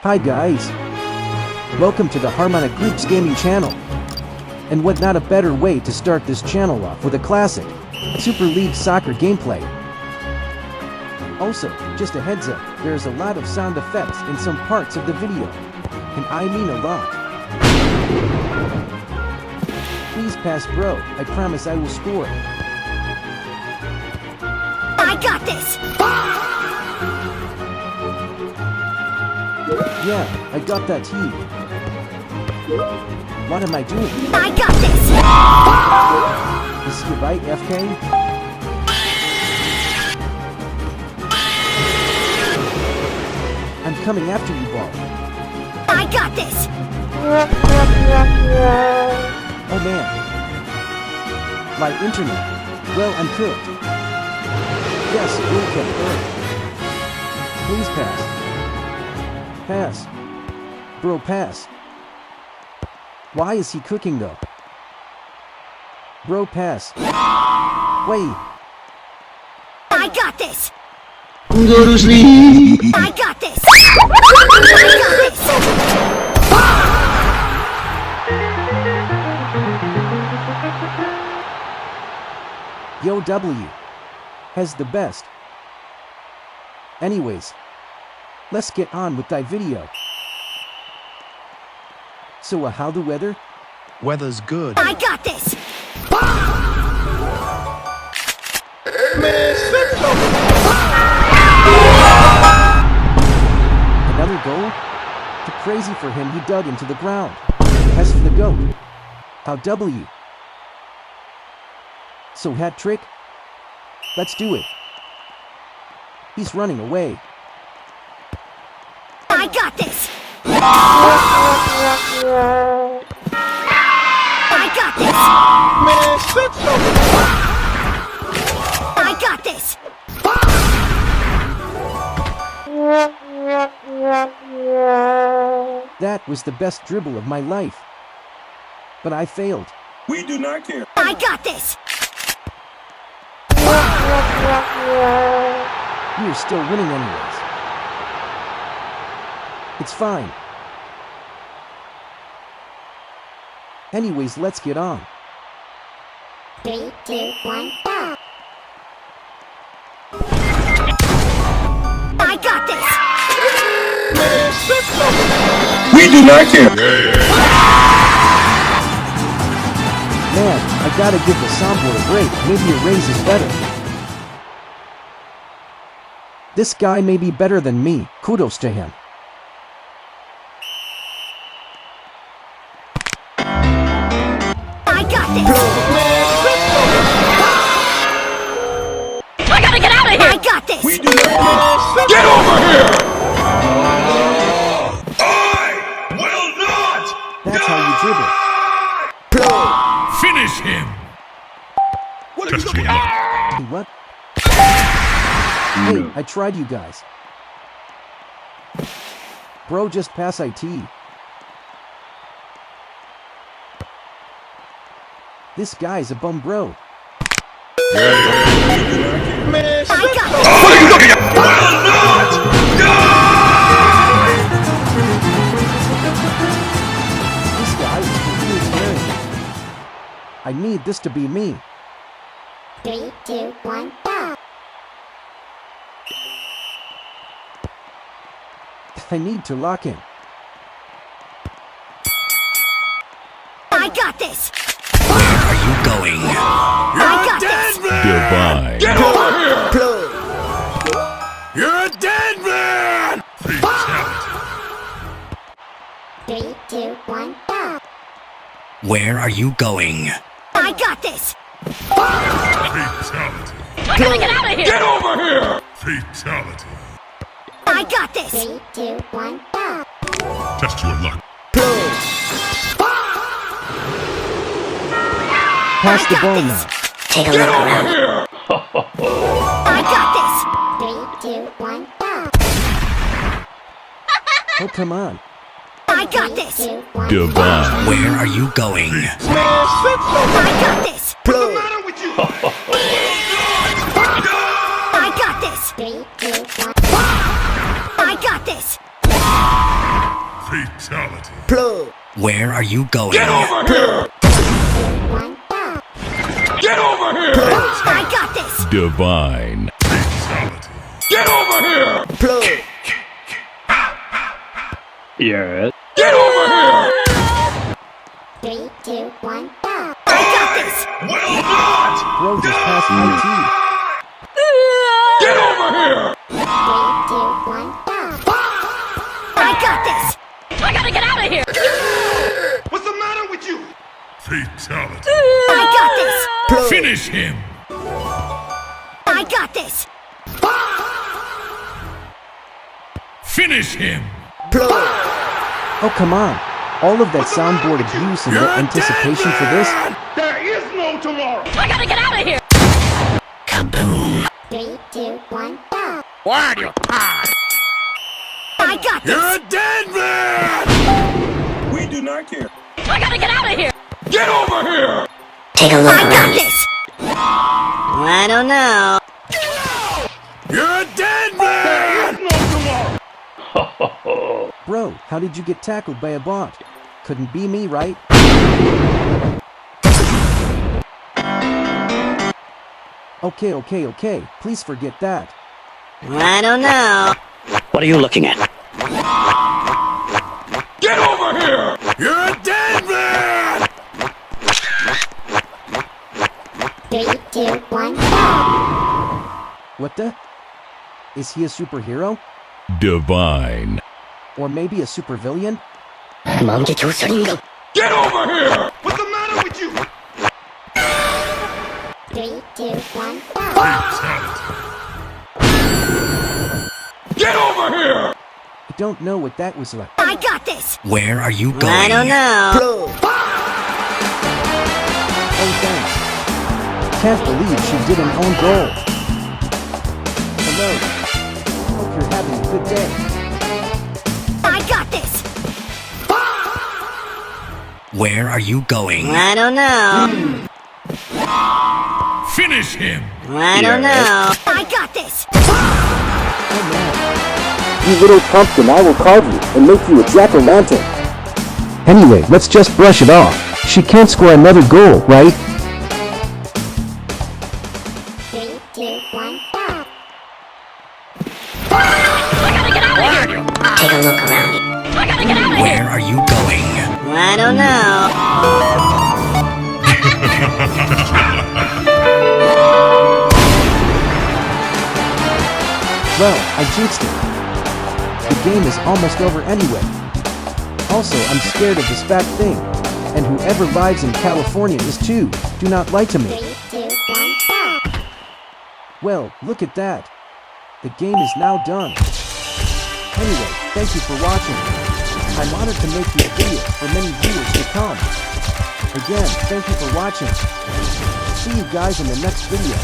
Hi guys! Welcome to the Harmonic Groups Gaming channel. And what not a better way to start this channel off with a classic Super League Soccer gameplay. Also, just a heads up, there is a lot of sound effects in some parts of the video. And I mean a lot. Please pass, bro. I promise I will score. I got this! Yeah, I got that too. What am I doing? I got this! Is he right, FK? I'm coming after you, ball. I got this! Oh man. My internet. Well, I'm cooked. Yes, goal kept there. Please pass. Pass. Bro, pass. Why is he cooking though? Bro, pass. Wait. I got this! Go to sleep. I got this! I got this! Yo, W has the best. Anyways, let's get on with that video. So, how the weather? Weather's good. I got this! Another goal? Too crazy for him, he dug into the ground. As for the goat, how W? So hat trick? Let's do it. He's running away. I got this! I got this! I got this! That was the best dribble of my life. But I failed. We do not care. I got this! We're still winning anyways. It's fine. Anyways, let's get on. 3, 2, 1, go! I got this! We do not care. Man, I gotta give the soundboard a break. Maybe a raise is better. This guy may be better than me. Kudos to him. I got this! I gotta get out of here! I got this! We do not care. Get over here! I will not. That's how you dribble. Finish him! Just your luck. Hey, what? Hey, I tried you guys. Bro, just pass IT. This guy's a bum, bro. I got this! What are you looking at? Will not. This guy is completely scary. I need this to be me. 3, 2, 1, go! I need to lock in. I got this! Where are you going? I got this! Divine. Get over here. You're a dead man! Fatality. 3, 2, 1, go! Where are you going? I got this! Fatality. I gotta get out of here! Get over here. Fatality. I got this! 3, 2, 1, go! Test your luck. Pass the ball now. Take a look around. I got this! 3, 2, 1, go! Oh, come on. I got this! 3, 2, 1, Divine. Where are you going? I got this! What's the matter with you? I got this! 3, 2, 1, I got this! Fatality. Where are you going? Get over here! One, go. Get over here! I got this. Divine. Fatality. Get over here! Yes. Get over here! 3, 2, 1, go. I got this! Well not! Bro just passed IT. Get over here! 3, 2, 1, go. I got this. I gotta get out of here. What's the matter with you? Fatality. I got this. Finish him. I got this. Finish him. Oh, come on. All of that soundboard abuse and the anticipation for this? There is no tomorrow! I gotta get out of here. Kaboom! 3, 2, 1, go. Why do you pie? I got this. You're dead man! We do not care. I gotta get out of here. Get over here! Take a look I got around you. this. I don't know. You're dead man! There is no tomorrow! Bro, how did you get tackled by a bot? Couldn't be me, right? Okay. Please forget that. I don't know. What are you looking at? Get over here! You're dead man! 3, 2, 1, go. What the? Is he a superhero? Divine. Or maybe a supervillain? Get over here! What's the matter with you? 3, 2, 1, go. Fatality. Get over here! I don't know what that was like. I got this. Where are you going? I don't know. Oh, thanks. Can't believe she did an own goal. Hello. Hope you're having a good day. I got this. Where are you going? I don't know. Finish him. I don't know. I got this. Oh, man. You little pumpkin, I will carve you and make you a jack-o'-lantern. Anyway, let's just brush it off. She can't score another goal, right? 3, 2, 1, go. Take a look around you. Where are you going? I don't know. Well, I jinxed it. The game is almost over anyway. Also, I'm scared of this fat thing. And whoever lives in California is too. Do not lie to me. 3, 2, 1, go. Well, look at that. The game is now done. Anyway, thank you for watching. I'm honored to make these videos for many viewers to come. Again, thank you for watching. See you guys in the next video.